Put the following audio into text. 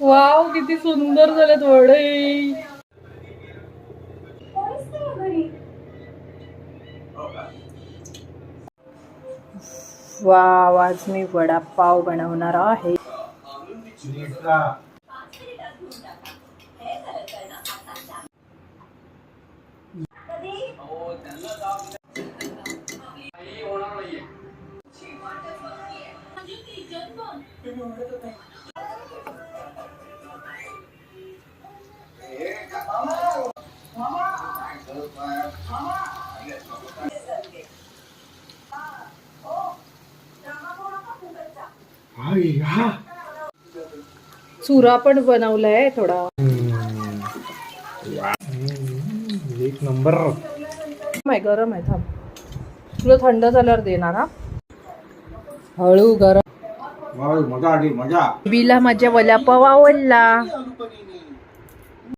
Wow किती सुंदर झालेत वडे. वाव आज मी वडापाव बनवणार आहे. चुरा पण बनवलाय थोडा. एक नंबर. गरम आहे थांब, तुला थंड झाल्यावर देणार हा. हळू गरम. मजा आली मजा. बीला माझ्या वडापाव आवडला.